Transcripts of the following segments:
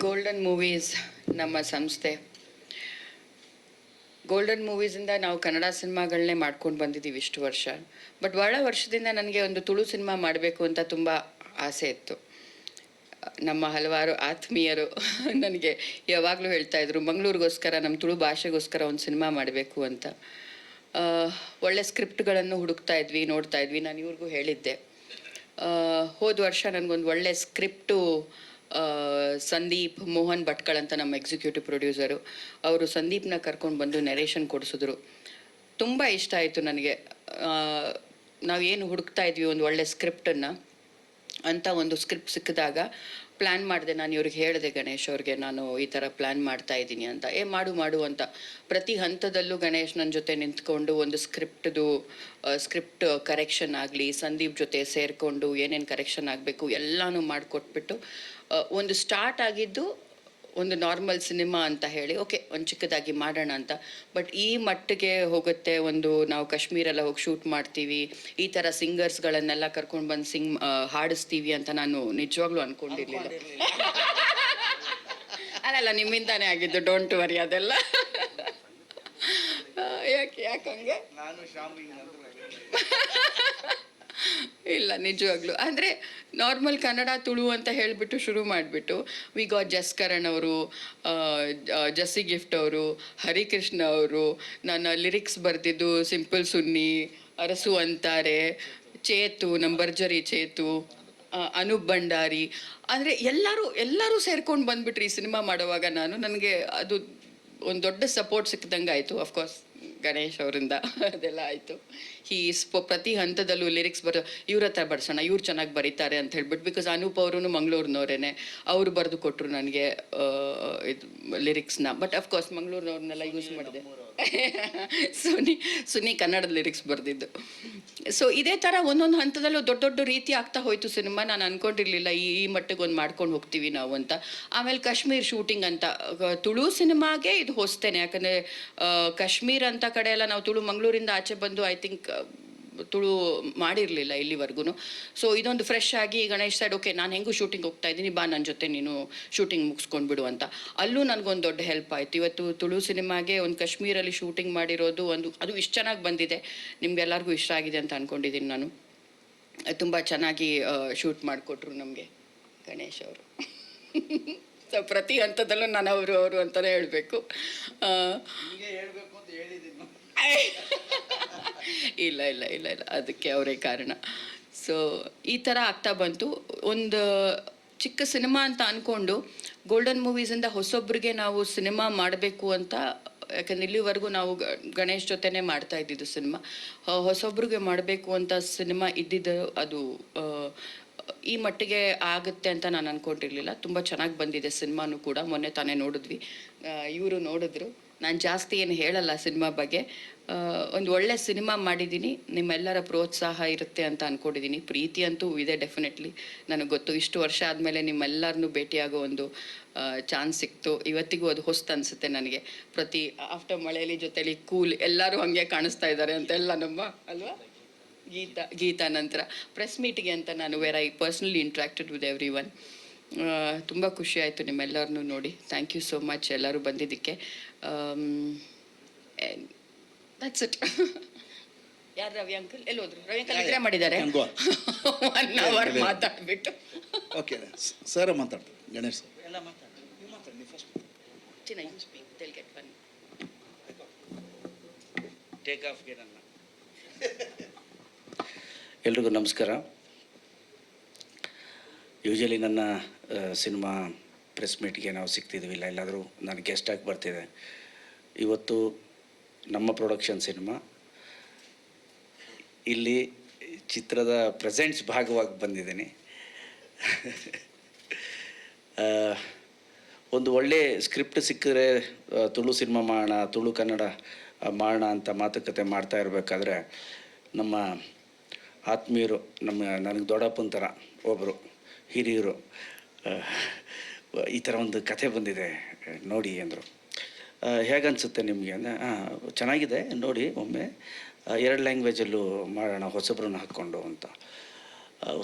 Golden movies ನಮ್ಮ ಸಂಸ್ಥೆ. Golden ಮೂವೀಸಿಂದ ನಾವು ಕನ್ನಡ ಸಿನಿಮಾಗಳನ್ನೇ ಮಾಡ್ಕೊಂಡು ಬಂದಿದ್ದೀವಿ ಇಷ್ಟು ವರ್ಷ. ಬಟ್ ಭಾಳ ವರ್ಷದಿಂದ ನನಗೆ ಒಂದು ತುಳು ಸಿನಿಮಾ ಮಾಡಬೇಕು ಅಂತ ತುಂಬ ಆಸೆ ಇತ್ತು. ನಮ್ಮ ಹಲವಾರು ಆತ್ಮೀಯರು ನನಗೆ ಯಾವಾಗಲೂ ಹೇಳ್ತಾಯಿದ್ರು, ಮಂಗಳೂರಿಗೋಸ್ಕರ ನಮ್ಮ ತುಳು ಭಾಷೆಗೋಸ್ಕರ ಒಂದು ಸಿನಿಮಾ ಮಾಡಬೇಕು ಅಂತ. ಒಳ್ಳೆ ಸ್ಕ್ರಿಪ್ಟ್ಗಳನ್ನು ಹುಡುಕ್ತಾ ಇದ್ವಿ, ನೋಡ್ತಾ ಇದ್ವಿ. ನಾನು ಇವ್ರಿಗೂ ಹೇಳಿದ್ದೆ, ಹೋದ ವರ್ಷ ನನಗೊಂದು ಒಳ್ಳೆ ಸ್ಕ್ರಿಪ್ಟು ಸಂದೀಪ್ ಮೋಹನ್ ಭಟ್ಕಳ್ ಅಂತ ನಮ್ಮ ಎಕ್ಸಿಕ್ಯೂಟಿವ್ ಪ್ರೊಡ್ಯೂಸರು, ಅವರು ಸಂದೀಪ್ನ ಕರ್ಕೊಂಡು ಬಂದು ನೆರೇಷನ್ ಕೊಡಿಸಿದ್ರು. ತುಂಬ ಇಷ್ಟ ಆಯಿತು ನನಗೆ. ನಾವೇನು ಹುಡುಕ್ತಾ ಇದ್ವಿ ಒಂದು ಒಳ್ಳೆ ಸ್ಕ್ರಿಪ್ಟನ್ನು ಅಂತ ಒಂದು ಸ್ಕ್ರಿಪ್ಟ್ ಸಿಕ್ಕಿದಾಗ ಪ್ಲ್ಯಾನ್ ಮಾಡಿದೆ. ನಾನು ಇವ್ರಿಗೆ ಹೇಳಿದೆ, ಗಣೇಶ್ ಅವ್ರಿಗೆ, ನಾನು ಈ ಥರ ಪ್ಲ್ಯಾನ್ ಮಾಡ್ತಾ ಇದ್ದೀನಿ ಅಂತ. ಮಾಡು ಅಂತ ಪ್ರತಿ ಹಂತದಲ್ಲೂ ಗಣೇಶ್ ನನ್ನ ಜೊತೆ ನಿಂತ್ಕೊಂಡು ಒಂದು ಸ್ಕ್ರಿಪ್ಟ್ ಕರೆಕ್ಷನ್ ಆಗಲಿ, ಸಂದೀಪ್ ಜೊತೆ ಸೇರಿಕೊಂಡು ಏನೇನು ಕರೆಕ್ಷನ್ ಆಗಬೇಕು ಎಲ್ಲನೂ ಮಾಡಿಕೊಟ್ಬಿಟ್ಟು ಒಂದು ಸ್ಟಾರ್ಟ್ ಆಗಿದ್ದು ಒಂದು ನಾರ್ಮಲ್ ಸಿನಿಮಾ ಅಂತ ಹೇಳಿ, ಓಕೆ ಒಂದು ಚಿಕ್ಕದಾಗಿ ಮಾಡೋಣ ಅಂತ. ಬಟ್ ಈ ಮಟ್ಟಿಗೆ ಹೋಗುತ್ತೆ, ಒಂದು ನಾವು ಕಾಶ್ಮೀರೆಲ್ಲ ಹೋಗಿ ಶೂಟ್ ಮಾಡ್ತೀವಿ, ಈ ಥರ ಸಿಂಗರ್ಸ್ಗಳನ್ನೆಲ್ಲ ಕರ್ಕೊಂಡು ಬಂದು ಹಾಡಿಸ್ತೀವಿ ಅಂತ ನಾನು ನಿಜವಾಗ್ಲೂ ಅಂದ್ಕೊಂಡಿರಲಿಲ್ಲ. ಅಲ್ಲ ನಿಮ್ಮಿಂದಾನೇ ಆಗಿದ್ದು, ಡೋಂಟ್ ವರಿ ಅದೆಲ್ಲ. ಯಾಕಂಗೆ ಇಲ್ಲ, ನಿಜವಾಗ್ಲು ಅಂದರೆ ನಾರ್ಮಲ್ ಕನ್ನಡ ತುಳು ಅಂತ ಹೇಳಿಬಿಟ್ಟು ಶುರು ಮಾಡಿಬಿಟ್ಟು ವಿ ಗಾಟ್ ಜಸ್ಕರಣ್ ಅವರು, ಜಸ್ಸಿ ಗಿಫ್ಟ್ ಅವರು, ಹರಿಕೃಷ್ಣ ಅವರು, ನನ್ನ ಲಿರಿಕ್ಸ್ ಬರೆದಿದ್ದು ಸಿಂಪಲ್ ಸುನ್ನಿ, ಅರಸು ಅಂತಾರೆ, ಚೇತು, ನಮ್ಮ ಭರ್ಜರಿ ಚೇತು, ಅನೂಪ್ ಭಂಡಾರಿ, ಅಂದರೆ ಎಲ್ಲರೂ ಸೇರ್ಕೊಂಡು ಬಂದುಬಿಟ್ರಿ ಈ ಸಿನಿಮಾ ಮಾಡುವಾಗ. ನನಗೆ ಅದು ಒಂದು ದೊಡ್ಡ ಸಪೋರ್ಟ್ ಸಿಕ್ಕಿದಂಗೆ ಆಯಿತು. ಅಫ್ಕೋರ್ಸ್ ಗಣೇಶ್ ಅವರಿಂದ ಅದೆಲ್ಲ ಆಯಿತು. ಪ್ರತಿ ಹಂತದಲ್ಲೂ ಲಿರಿಕ್ಸ್ ಇವ್ರ ಹತ್ರ ಬರ್ಸೋಣ, ಇವ್ರು ಚೆನ್ನಾಗಿ ಬರೀತಾರೆ ಅಂತ ಹೇಳ್ಬಿಟ್ಟು. ಬಿಕಾಸ್ ಅನೂಪ್ ಅವರು ಮಂಗಳೂರಿನವರೇನೆ, ಅವರು ಬರೆದು ಕೊಟ್ಟರು ನನಗೆ ಇದು ಲಿರಿಕ್ಸ್ನ. ಬಟ್ ಅಫ್ಕೋರ್ಸ್ ಮಂಗಳೂರಿನವ್ರನ್ನೆಲ್ಲ ಯೂಸ್ ಮಾಡಿದೆ. ಸುನಿ ಕನ್ನಡದ ಲಿರಿಕ್ಸ್ ಬರೆದಿದ್ದು. ಸೊ ಇದೇ ಥರ ಒಂದೊಂದು ಹಂತದಲ್ಲೂ ದೊಡ್ಡ ರೀತಿ ಆಗ್ತಾ ಹೋಯಿತು ಸಿನಿಮಾ. ನಾನು ಅಂದ್ಕೊಂಡಿರಲಿಲ್ಲ ಈ ಮಟ್ಟಿಗೆ ಒಂದು ಮಾಡ್ಕೊಂಡು ಹೋಗ್ತೀವಿ ನಾವು ಅಂತ. ಆಮೇಲೆ ಕಾಶ್ಮೀರ್ ಶೂಟಿಂಗ್ ಅಂತ, ತುಳು ಸಿನಿಮಾಗೆ ಇದು ಹೊಸ್ತೇನೆ. ಯಾಕಂದರೆ ಕಾಶ್ಮೀರ್ ಅಂತ ಕಡೆ ಎಲ್ಲ ನಾವು ತುಳು ಮಂಗಳೂರಿಂದ ಆಚೆ ಬಂದು ಐ ಥಿಂಕ್ ತುಳು ಮಾಡಿರಲಿಲ್ಲ ಇಲ್ಲಿವರೆಗೂ. ಸೊ ಇದೊಂದು ಫ್ರೆಶ್ ಆಗಿ ಗಣೇಶ್ ಸೈಡ್, ಓಕೆ ನಾನು ಹೆಂಗೂ ಶೂಟಿಂಗ್ ಹೋಗ್ತಾ ಇದ್ದೀನಿ, ಬಾ ನನ್ನ ಜೊತೆ ನೀನು ಶೂಟಿಂಗ್ ಮುಗಿಸ್ಕೊಂಡ್ಬಿಡು ಅಂತ. ಅಲ್ಲೂ ನನಗೊಂದು ದೊಡ್ಡ ಹೆಲ್ಪ್ ಆಯಿತು. ಇವತ್ತು ತುಳು ಸಿನಿಮಾಗೆ ಒಂದು ಕಾಶ್ಮೀರಲ್ಲಿ ಶೂಟಿಂಗ್ ಮಾಡಿರೋದು ಅದು ಇಷ್ಟು ಚೆನ್ನಾಗಿ ಬಂದಿದೆ, ನಿಮ್ಗೆಲ್ಲರಿಗೂ ಇಷ್ಟ ಆಗಿದೆ ಅಂತ ಅಂದ್ಕೊಂಡಿದ್ದೀನಿ ನಾನು. ತುಂಬ ಚೆನ್ನಾಗಿ ಶೂಟ್ ಮಾಡಿಕೊಟ್ರು ನಮಗೆ ಗಣೇಶ್ ಅವರು. ಸೊ ಪ್ರತಿ ಹಂತದಲ್ಲೂ ನಾನು ಅವರು ಅಂತಲೇ ಹೇಳಬೇಕು. ಇಲ್ಲ ಅದಕ್ಕೆ ಅವರೇ ಕಾರಣ. ಸೊ ಈ ಥರ ಆಗ್ತಾ ಬಂತು. ಒಂದು ಚಿಕ್ಕ ಸಿನಿಮಾ ಅಂತ ಅಂದ್ಕೊಂಡು ಗೋಲ್ಡನ್ ಮೂವೀಸಿಂದ ಹೊಸೊಬ್ಬರಿಗೆ ನಾವು ಸಿನಿಮಾ ಮಾಡಬೇಕು ಅಂತ, ಯಾಕಂದ್ರೆ ಇಲ್ಲಿವರೆಗೂ ನಾವು ಗಣೇಶ್ ಜೊತೆನೇ ಮಾಡ್ತಾ ಇದ್ದಿದ್ದು ಸಿನಿಮಾ. ಹೊಸೊಬ್ರಿಗೆ ಮಾಡಬೇಕು ಅಂತ ಸಿನಿಮಾ ಇದ್ದಿದ್ದು ಅದು ಈ ಮಟ್ಟಿಗೆ ಆಗುತ್ತೆ ಅಂತ ನಾನು ಅಂದ್ಕೊಂಡಿರಲಿಲ್ಲ. ತುಂಬ ಚೆನ್ನಾಗಿ ಬಂದಿದೆ ಸಿನಿಮಾನು ಕೂಡ. ಮೊನ್ನೆ ತಾನೇ ನೋಡಿದ್ವಿ, ಇವರು ನೋಡಿದ್ರು. ನಾನು ಜಾಸ್ತಿ ಏನು ಹೇಳಲ್ಲ ಸಿನಿಮಾ ಬಗ್ಗೆ. ಒಂದು ಒಳ್ಳೆ ಸಿನಿಮಾ ಮಾಡಿದ್ದೀನಿ, ನಿಮ್ಮೆಲ್ಲರ ಪ್ರೋತ್ಸಾಹ ಇರುತ್ತೆ ಅಂತ ಅಂದ್ಕೊಂಡಿದ್ದೀನಿ. ಪ್ರೀತಿ ಅಂತೂ ಇದೆ ಡೆಫಿನೆಟ್ಲಿ, ನನಗೆ ಗೊತ್ತು. ಇಷ್ಟು ವರ್ಷ ಆದಮೇಲೆ ನಿಮ್ಮೆಲ್ಲರನ್ನೂ ಭೇಟಿಯಾಗೋ ಒಂದು ಚಾನ್ಸ್ ಸಿಕ್ತು. ಇವತ್ತಿಗೂ ಅದು ಹೊಸ್ತು ಅನಿಸುತ್ತೆ ನನಗೆ. ಪ್ರತಿ ಆಫ್ಟರ್ ಮಳೆಯಲ್ಲಿ ಜೊತೆಲಿ ಕೂಲ್ ಎಲ್ಲರೂ ಹಾಗೆ ಕಾಣಿಸ್ತಾ ಇದ್ದಾರೆ ಅಂತೆಲ್ಲ ನಮ್ಮ ಅಲ್ವಾ. ಗೀತಾ ನಂತರ ಪ್ರೆಸ್ ಮೀಟಿಗೆ ಅಂತ ನಾನು where I personally ಇಂಟ್ರಾಕ್ಟೆಡ್ with every one. ತುಂಬ ಖುಷಿ ಆಯಿತು ನಿಮ್ಮೆಲ್ಲರನ್ನೂ ನೋಡಿ. ಥ್ಯಾಂಕ್ ಯು ಸೋ ಮಚ್ ಎಲ್ಲರೂ ಬಂದಿದ್ದಕ್ಕೆ. That's it. ಯಾರು ರವಿ ಅಂಕಲ್ ಎಲ್ಲೋದ್ರು? ರವಿ ಅಂಕಲ್ ಇದ್ರೆ ಮಾಡಿದ್ದಾರೆ 1 hour ಮಾತಾಡ್ಬಿಟ್ಟು. ಓಕೆ ಸರ್ ಮಾತಾಡ್ತಾರೆ. ಗಣೇಶ್ ಸರ್ ಎಲ್ಲ ಮಾತಾಡಿ ಫಸ್ಟ್. ಚಿನ್ನ you speak, they'll get one take off ಗೆ. ಎಲ್ರಿಗೂ ನಮಸ್ಕಾರ. ಯೂಶಲಿ ನನ್ನ ಸಿನಿಮಾ ಪ್ರೆಸ್ ಮೀಟ್ಗೆ ನಾವು ಸಿಗ್ತಿದ್ವಿ, ಇಲ್ಲ ಎಲ್ಲಾದರೂ ನಾನು ಗೆಸ್ಟಾಗಿ ಬರ್ತಿದ್ದೆ. ಇವತ್ತು ನಮ್ಮ ಪ್ರೊಡಕ್ಷನ್ ಸಿನಿಮಾ ಇಲ್ಲಿ ಚಿತ್ರದ ಪ್ರೆಸೆಂಟ್ಸ್ ಭಾಗವಾಗಿ ಬಂದಿದ್ದೀನಿ. ಒಂದು ಒಳ್ಳೆ ಸ್ಕ್ರಿಪ್ಟ್ ಸಿಕ್ಕಿದ್ರೆ ತುಳು ಸಿನಿಮಾ ಮಾಡೋಣ, ತುಳು ಕನ್ನಡ ಮಾಡೋಣ ಅಂತ ಮಾತುಕತೆ ಮಾಡ್ತಾ ಇರಬೇಕಾದ್ರೆ ನಮ್ಮ ಆತ್ಮೀಯರು, ನನಗೆ ದೊಡ್ಡಪ್ಪನ ಥರ ಒಬ್ಬರು ಹಿರಿಯರು, ಈ ಥರ ಒಂದು ಕಥೆ ಬಂದಿದೆ ನೋಡಿ ಅಂದರು. ಹೇಗನ್ಸುತ್ತೆ ನಿಮಗೆ ಅಂದರೆ, ಚೆನ್ನಾಗಿದೆ ನೋಡಿ, ಒಮ್ಮೆ 2 ಲ್ಯಾಂಗ್ವೇಜಲ್ಲೂ ಮಾಡೋಣ ಹೊಸಬ್ರನ್ನ ಹಾಕ್ಕೊಂಡು ಅಂತ.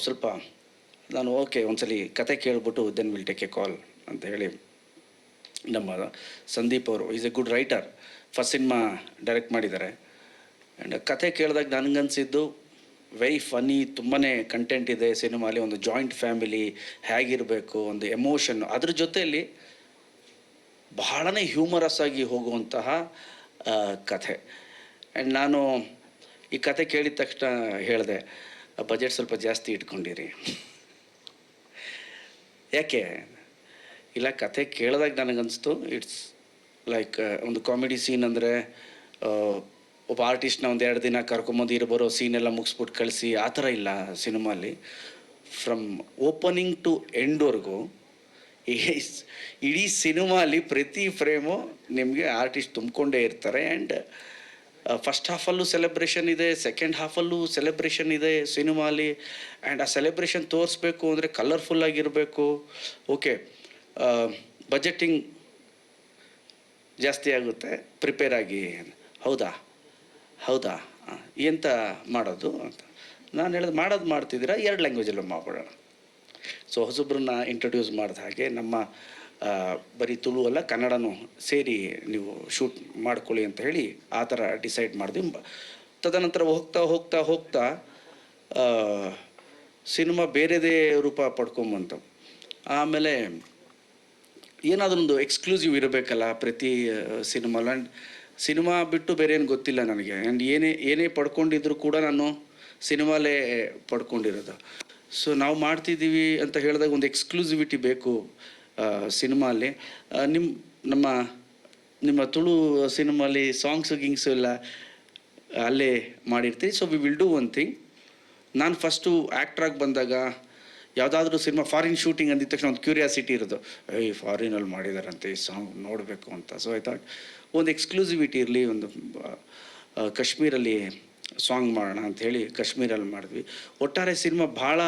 ಸ್ವಲ್ಪ ನಾನು ಓಕೆ ಒಂದ್ಸಲಿ ಕತೆ ಕೇಳಿಬಿಟ್ಟು ದೆನ್ ವಿಲ್ ಟೇಕ್ ಎ ಕಾಲ್ ಅಂತ ಹೇಳಿ ನಮ್ಮ ಸಂದೀಪ್ ಅವರು is A good writer. First cinema direct ಮಾಡಿದ್ದಾರೆ. ಆ್ಯಂಡ್ ಕತೆ ಕೇಳಿದಾಗ ನನಗನ್ಸಿದ್ದು ವೆರಿ ಫನ್ನಿ, ತುಂಬಾ ಕಂಟೆಂಟ್ ಇದೆ ಸಿನಿಮಾಲಿ. ಒಂದು ಜಾಯಿಂಟ್ ಫ್ಯಾಮಿಲಿ ಹೇಗಿರಬೇಕು, ಒಂದು ಎಮೋಷನ್, ಅದ್ರ ಜೊತೆಯಲ್ಲಿ ಬಹಳನೇ ಹ್ಯೂಮರಸ್ ಆಗಿ ಹೋಗುವಂತಹ ಕಥೆ. ಆ್ಯಂಡ್ ನಾನು ಈ ಕತೆ ಕೇಳಿದ ತಕ್ಷಣ ಹೇಳಿದೆ, ಬಜೆಟ್ ಸ್ವಲ್ಪ ಜಾಸ್ತಿ ಇಟ್ಕೊಂಡಿರಿ. ಯಾಕೆ ಇಲ್ಲ, ಕತೆ ಕೇಳಿದಾಗ ನನಗನ್ನಿಸ್ತು ಇಟ್ಸ್ ಲೈಕ್ ಒಂದು ಕಾಮಿಡಿ ಸೀನ್ ಅಂದರೆ ಒಬ್ಬ ಆರ್ಟಿಸ್ಟ್ನ ಒಂದು 2 ದಿನ ಕರ್ಕೊಂಬಂದು ಬರೋ ಸೀನೆಲ್ಲ ಮುಗಿಸ್ಬಿಟ್ಟು ಕಳಿಸಿ ಆ ಥರ ಇಲ್ಲ ಸಿನಿಮಾಲಿ. ಫ್ರಮ್ ಓಪನಿಂಗ್ ಟು ಎಂಡ್ವರೆಗೂ ಇಡೀ ಸಿನಿಮಾಲಿ ಪ್ರತಿ ಫ್ರೇಮು ನಿಮಗೆ ಆರ್ಟಿಸ್ಟ್ ತುಂಬಿಕೊಂಡೇ ಇರ್ತಾರೆ. ಆ್ಯಂಡ್ ಫಸ್ಟ್ ಹಾಫಲ್ಲೂ ಸೆಲೆಬ್ರೇಷನ್ ಇದೆ, ಸೆಕೆಂಡ್ ಹಾಫಲ್ಲೂ ಸೆಲೆಬ್ರೇಷನ್ ಇದೆ ಸಿನಿಮಾಲಿ. ಆ್ಯಂಡ್ ಆ ಸೆಲೆಬ್ರೇಷನ್ ತೋರಿಸ್ಬೇಕು ಅಂದರೆ ಕಲರ್ಫುಲ್ಲಾಗಿರಬೇಕು. ಓಕೆ, ಬಜೆಟಿಂಗ್ ಜಾಸ್ತಿ ಆಗುತ್ತೆ, ಪ್ರಿಪೇರ್ ಆಗಿ. ಹೌದಾ ಹೌದಾ ಎಂತ ಮಾಡೋದು ಅಂತ ನಾನು ಹೇಳಿದೆ, ಮಾಡೋದು ಮಾಡ್ತಿದ್ದೀರಾ, 2 ಲ್ಯಾಂಗ್ವೇಜಲ್ಲೂ ಮಾಡ್ಬಿಡೋಣ. ಸೊ ಹೊಸೊಬ್ಬರನ್ನ ಇಂಟ್ರೊಡ್ಯೂಸ್ ಮಾಡಿದ ಹಾಗೆ ನಮ್ಮ ಬರೀ ತುಳು ಅಲ್ಲ ಕನ್ನಡನೂ ಸೇರಿ ನೀವು ಶೂಟ್ ಮಾಡ್ಕೊಳ್ಳಿ ಅಂತ ಹೇಳಿ ಆ ಥರ ಡಿಸೈಡ್ ಮಾಡಿದ್ವಿ. ತದನಂತರ ಹೋಗ್ತಾ ಹೋಗ್ತಾ ಹೋಗ್ತಾ ಸಿನಿಮಾ ಬೇರೆದೇ ರೂಪ ಪಡ್ಕೊಂಬಂತು. ಆಮೇಲೆ ಏನಾದರೊಂದು ಎಕ್ಸ್ಕ್ಲೂಸಿವ್ ಇರಬೇಕಲ್ಲ ಪ್ರತಿ ಸಿನಿಮಾಲು. ಆ್ಯಂಡ್ ಸಿನಿಮಾ ಬಿಟ್ಟು ಬೇರೆ ಏನು ಗೊತ್ತಿಲ್ಲ ನನಗೆ. ಆ್ಯಂಡ್ ಏನೇ ಪಡ್ಕೊಂಡಿದ್ರು ಕೂಡ ನಾನು ಸಿನಿಮಾಲೇ ಪಡ್ಕೊಂಡಿರೋದು. ಸೊ ನಾವು ಮಾಡ್ತಿದ್ದೀವಿ ಅಂತ ಹೇಳಿದಾಗ ಒಂದು ಎಕ್ಸ್ಕ್ಲೂಸಿವಿಟಿ ಬೇಕು ಸಿನಿಮಾಲಿ. ನಿಮ್ಮ ತುಳು ಸಿನಿಮಾಲಿ ಗಿಂಗ್ಸು ಎಲ್ಲ ಅಲ್ಲೇ ಮಾಡಿರ್ತೀವಿ. So we will do one thing. ನಾನು ಫಸ್ಟು ಆ್ಯಕ್ಟ್ರಾಗಿ ಬಂದಾಗ ಯಾವುದಾದ್ರೂ ಸಿನಿಮಾ ಫಾರಿನ್ ಶೂಟಿಂಗ್ ಅಂದಿದ ತಕ್ಷಣ ಒಂದು ಕ್ಯೂರಿಯಾಸಿಟಿ ಇರೋದು, ಫಾರಿನಲ್ಲಿ ಮಾಡಿದಾರಂತೆ ಈ ಸಾಂಗ್ ನೋಡಬೇಕು ಅಂತ. ಸೊ ಐ ಥಾಟ್ ಒಂದು ಎಕ್ಸ್ಕ್ಲೂಸಿವಿಟಿ ಇರಲಿ, ಒಂದು ಕಾಶ್ಮೀರಲ್ಲಿ ಸಾಂಗ್ ಮಾಡೋಣ ಅಂಥೇಳಿ ಕಾಶ್ಮೀರಲ್ಲಿ ಮಾಡಿದ್ವಿ. ಒಟ್ಟಾರೆ ಸಿನಿಮಾ ಭಾಳ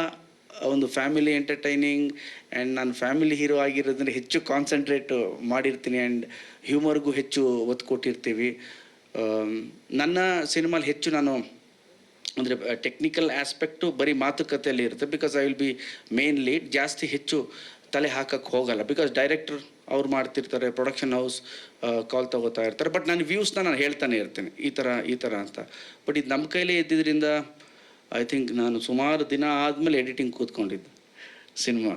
ಒಂದು ಫ್ಯಾಮಿಲಿ ಎಂಟರ್ಟೈನಿಂಗ್. ಆ್ಯಂಡ್ ನಾನು ಫ್ಯಾಮಿಲಿ ಹೀರೋ ಆಗಿರೋದ್ರಿಂದ ಹೆಚ್ಚು ಕಾನ್ಸಂಟ್ರೇಟ್ ಮಾಡಿರ್ತೀನಿ. ಆ್ಯಂಡ್ ಹ್ಯೂಮರ್ಗೂ ಹೆಚ್ಚು ಒತ್ತು ಕೊಟ್ಟಿರ್ತೀವಿ. ನನ್ನ ಸಿನಿಮಾಲಿ ಹೆಚ್ಚು ನಾನು ಅಂದರೆ ಟೆಕ್ನಿಕಲ್ ಆಸ್ಪೆಕ್ಟು ಬರೀ ಮಾತುಕತೆಯಲ್ಲಿ ಇರುತ್ತೆ. Because I will B main lead. ಜಾಸ್ತಿ ಹೆಚ್ಚು ತಲೆ ಹಾಕಕ್ಕೆ ಹೋಗಲ್ಲ. ಬಿಕಾಸ್ ಡೈರೆಕ್ಟರ್ ಅವ್ರು ಮಾಡ್ತಿರ್ತಾರೆ, ಪ್ರೊಡಕ್ಷನ್ ಹೌಸ್ ಕಾಲ್ ತಗೋತಾ ಇರ್ತಾರೆ. ಬಟ್ ನಾನು ವ್ಯೂಸ್ನ ನಾನು ಹೇಳ್ತಾನೆ ಇರ್ತೀನಿ, ಈ ಥರ ಅಂತ. ಬಟ್ ಇದು ನಮ್ಮ ಕೈಲೇ ಇದ್ದಿದ್ದರಿಂದ ಐ ಥಿಂಕ್ ನಾನು ಸುಮಾರು ದಿನ ಆದಮೇಲೆ ಎಡಿಟಿಂಗ್ ಕೂತ್ಕೊಂಡಿದ್ದು ಸಿನಿಮಾ.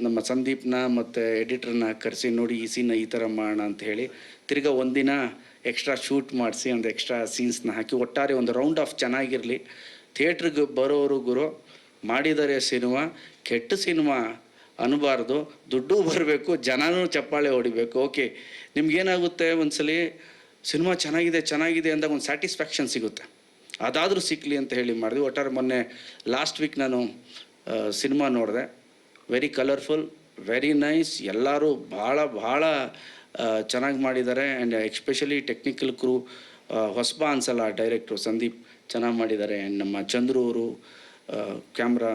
ನಮ್ಮ ಸಂದೀಪ್ನ ಮತ್ತು ಎಡಿಟ್ರನ್ನ ಕರೆಸಿ, ನೋಡಿ ಈ ಸೀನ್ನ ಈ ಥರ ಮಾಡೋಣ ಅಂತ ಹೇಳಿ ತಿರ್ಗಾ ಒಂದಿನ ಎಕ್ಸ್ಟ್ರಾ ಶೂಟ್ ಮಾಡಿಸಿ ಒಂದು ಎಕ್ಸ್ಟ್ರಾ ಸೀನ್ಸ್ನ ಹಾಕಿ ಒಟ್ಟಾರೆ ಒಂದು ರೌಂಡ್ ಆಫ್ ಚೆನ್ನಾಗಿರಲಿ. ಥಿಯೇಟ್ರಿಗೆ ಬರೋರು ಗುರು ಮಾಡಿದ್ದಾರೆ ಸಿನಿಮಾ, ಕೆಟ್ಟ ಸಿನಿಮಾ ಅನ್ನಬಾರ್ದು, ದುಡ್ಡು ಬರಬೇಕು, ಜನನೂ ಚಪ್ಪಾಳೆ ಹೊಡಿಬೇಕು. ಓಕೆ, ನಿಮ್ಗೇನಾಗುತ್ತೆ ಒಂದ್ಸಲಿ ಸಿನಿಮಾ ಚೆನ್ನಾಗಿದೆ ಅಂದಾಗ ಒಂದು ಸ್ಯಾಟಿಸ್ಫ್ಯಾಕ್ಷನ್ ಸಿಗುತ್ತೆ, ಅದಾದರೂ ಸಿಕ್ಕಲಿ ಅಂತ ಹೇಳಿ ಮಾಡಿದ್ವಿ. ಒಟ್ಟಾರೆ ಮೊನ್ನೆ ಲಾಸ್ಟ್ ವೀಕ್ ನಾನು ಸಿನಿಮಾ ನೋಡಿದೆ. Very colourful, very nice. ಎಲ್ಲರೂ ಭಾಳ ಚೆನ್ನಾಗಿ ಮಾಡಿದ್ದಾರೆ. ಆ್ಯಂಡ್ ಎಕ್ಸ್ಪೆಷಲಿ ಟೆಕ್ನಿಕಲ್ ಕ್ರೂ ಹೊಸಬ ಅನ್ಸಲ್ಲ, ಡೈರೆಕ್ಟ್ರು ಸಂದೀಪ್ ಚೆನ್ನಾಗಿ ಮಾಡಿದ್ದಾರೆ. ಆ್ಯಂಡ್ ನಮ್ಮ ಚಂದ್ರು ಅವರು ಕ್ಯಾಮ್ರಾ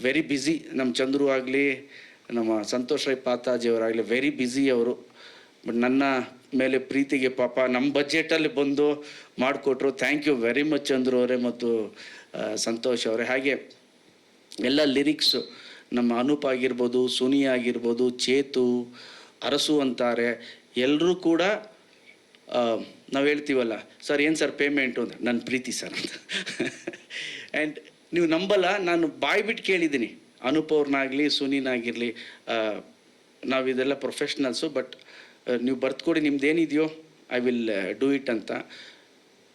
ವೆರಿ ಬ್ಯುಸಿ. ನಮ್ಮ ಚಂದ್ರು ಆಗಲಿ, ನಮ್ಮ ಸಂತೋಷ್ ರೈ ಪಾತಾಜಿಯವರಾಗಲಿ ವೆರಿ ಬ್ಯುಸಿ ಅವರು. ಬಟ್ ನನ್ನ ಮೇಲೆ ಪ್ರೀತಿಗೆ ಪಾಪ ನಮ್ಮ ಬಜೆಟಲ್ಲಿ ಬಂದು ಮಾಡಿಕೊಟ್ರು. Thank you very much Chandru ಅವರೇ ಮತ್ತು ಸಂತೋಷ್ ಅವರೇ. ಹಾಗೆ ಎಲ್ಲ ಲಿರಿಕ್ಸು ನಮ್ಮ ಅನೂಪ್ ಆಗಿರ್ಬೋದು, ಸುನಿ ಆಗಿರ್ಬೋದು, ಚೇತು, ಅರಸು ಅಂತಾರೆ, ಎಲ್ಲರೂ ಕೂಡ ನಾವು ಹೇಳ್ತೀವಲ್ಲ, ಸರ್ ಏನು ಸರ್ ಪೇಮೆಂಟು ಅಂತ, ನನ್ನ ಪ್ರೀತಿ ಸರ್ ಅಂತ. ಆ್ಯಂಡ್ ನೀವು ನಂಬಲ್ಲ, ನಾನು ಬಾಯಿ ಬಿಟ್ಟು ಕೇಳಿದ್ದೀನಿ ಅನೂಪ್ ಅವ್ರನ್ನಾಗಲಿ ಸುನಿನಾಗಿರಲಿ, ನಾವಿದೆಲ್ಲ ಪ್ರೊಫೆಷ್ನಲ್ಸು, ಬಟ್ ನೀವು ಬರ್ತ್ಕೊಡಿ ನಿಮ್ದೇನಿದೆಯೋ ಐ ವಿಲ್ ಡೂ ಇಟ್ ಅಂತ.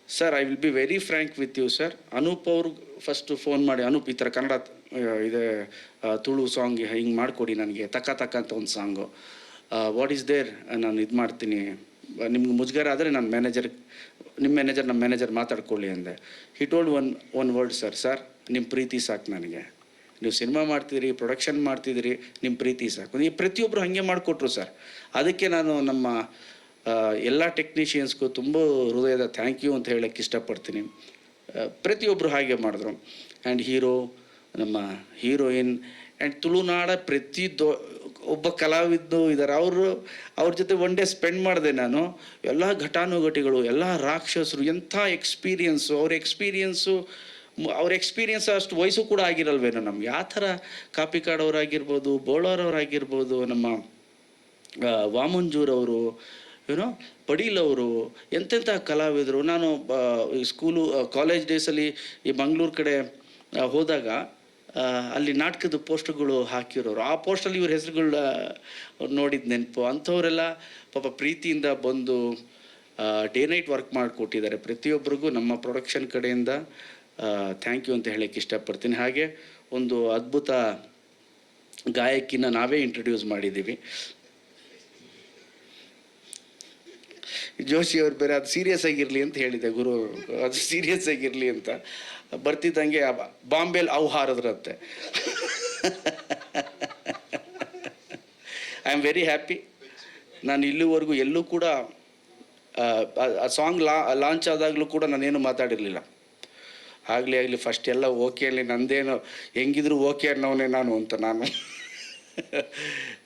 Sir I will be very frank with you sir. Anoop ಅವ್ರಿಗೆ ಫಸ್ಟು ಫೋನ್ ಮಾಡಿ, ಅನೂಪ್ ಈ ಥರ ಕನ್ನಡ ಇದೆ ತುಳು ಸಾಂಗ್ ಹಿಂಗೆ ಮಾಡಿಕೊಡಿ ನನಗೆ, ತಕ್ಕ ಅಂತ ಒಂದು ಸಾಂಗು, ವಾಟ್ ಈಸ್ ದೇರ್, ನಾನು ಇದು ಮಾಡ್ತೀನಿ, ನಿಮ್ಗೆ ಮುಜುಗರ ಆದರೆ ನನ್ನ ನಿಮ್ಮ ಮ್ಯಾನೇಜರ್ ನಮ್ಮ ಮ್ಯಾನೇಜರ್ ಮಾತಾಡ್ಕೊಳ್ಳಿ ಅಂದೆ. He told one word, sir ನಿಮ್ಮ ಪ್ರೀತಿ ಸಾಕು ನನಗೆ. ನೀವು ಸಿನಿಮಾ ಮಾಡ್ತಿದ್ದೀರಿ, ಪ್ರೊಡಕ್ಷನ್ ಮಾಡ್ತಿದ್ದೀರಿ, ನಿಮ್ಮ ಪ್ರೀತಿ ಸಾಕು. ಈ ಪ್ರತಿಯೊಬ್ಬರು ಹಾಗೆ ಮಾಡಿಕೊಟ್ರು ಸರ್. ಅದಕ್ಕೆ ನಾನು ನಮ್ಮ ಎಲ್ಲ ಟೆಕ್ನಿಷಿಯನ್ಸ್ಗೂ ತುಂಬ ಹೃದಯದ ಥ್ಯಾಂಕ್ ಯು ಅಂತ ಹೇಳೋಕ್ಕೆ ಇಷ್ಟಪಡ್ತೀನಿ. ಪ್ರತಿಯೊಬ್ಬರು ಹಾಗೆ ಮಾಡಿದ್ರು. ಆ್ಯಂಡ್ ಹೀರೋ, ನಮ್ಮ ಹೀರೋಯಿನ್, ಆ್ಯಂಡ್ ತುಳುನಾಡ ಒಬ್ಬ ಕಲಾವಿದ್ರು ಇದ್ದಾರೆ. ಅವ್ರ ಜೊತೆ ಒನ್ ಡೇ ಸ್ಪೆಂಡ್ ಮಾಡಿದೆ ನಾನು. ಎಲ್ಲ ಘಟಾನುಘಟಿಗಳು, ಎಲ್ಲ ರಾಕ್ಷಸರು, ಎಂಥ ಎಕ್ಸ್ಪೀರಿಯನ್ಸು. ಅವ್ರ ಎಕ್ಸ್ಪೀರಿಯನ್ಸು ಅವ್ರ ಎಕ್ಸ್ಪೀರಿಯನ್ಸ್ ಅಷ್ಟು ವಯಸ್ಸು ಕೂಡ ಆಗಿರಲ್ವೇನೋ ನಮ್ಗೆ. ಆ ಥರ ಕಾಪಿ ಕಾಡೋರಾಗಿರ್ಬೋದು, ಬೋಳೋರವರಾಗಿರ್ಬೋದು, ನಮ್ಮ ವಾಮಂಜೂರವರು, ಏನೋ ಪಡೀಲ್ ಅವರು, ಎಂತೆಂಥ ಕಲಾವಿದರು. ನಾನು ಸ್ಕೂಲು ಕಾಲೇಜ್ ಡೇಸಲ್ಲಿ ಈ ಮಂಗಳೂರು ಕಡೆ ಹೋದಾಗ ಅಲ್ಲಿ ನಾಟಕದ ಪೋಸ್ಟರ್ಗಳು ಹಾಕಿರೋರು. ಆ ಪೋಸ್ಟಲ್ಲಿ ಇವ್ರ ಹೆಸರುಗಳ ನೋಡಿದ ನೆನಪು. ಅಂಥವರೆಲ್ಲ ಪಾಪ ಪ್ರೀತಿಯಿಂದ ಬಂದು ಡೇ ನೈಟ್ ವರ್ಕ್ ಮಾಡಿಕೊಟ್ಟಿದ್ದಾರೆ. ಪ್ರತಿಯೊಬ್ಬರಿಗೂ ನಮ್ಮ ಪ್ರೊಡಕ್ಷನ್ ಕಡೆಯಿಂದ ಥ್ಯಾಂಕ್ ಯು ಅಂತ ಹೇಳೋಕ್ಕೆ ಇಷ್ಟಪಡ್ತೀನಿ. ಹಾಗೆ ಒಂದು ಅದ್ಭುತ ಗಾಯಕಿನ ನಾವೇ ಇಂಟ್ರೊಡ್ಯೂಸ್ ಮಾಡಿದ್ದೀವಿ, ಜೋಶಿ ಅವ್ರು. ಬೇರೆ ಅದು ಸೀರಿಯಸ್ ಆಗಿರಲಿ ಅಂತ ಹೇಳಿದೆ ಗುರು, ಅದು ಸೀರಿಯಸ್ ಆಗಿರಲಿ ಅಂತ. ಬರ್ತಿದ್ದಂಗೆ ಬಾಂಬೆಲಿ ಅವು ಹಾರಿದ್ರಂತೆ. I am very happy. ನಾನು ಇಲ್ಲಿವರೆಗೂ ಎಲ್ಲೂ ಕೂಡ ಆ ಸಾಂಗ್ ಲಾಂಚ್ ಆದಾಗಲೂ ಕೂಡ ನಾನೇನು ಮಾತಾಡಿರಲಿಲ್ಲ. ಆಗಲಿ ಫಸ್ಟ್ ಎಲ್ಲ ಓಕೆ ಅಲ್ಲಿ, ನಂದೇನು ಹೆಂಗಿದ್ರು ಓಕೆ ಅನ್ನೋನೇ ನಾನು ಅಂತ ನಾನು.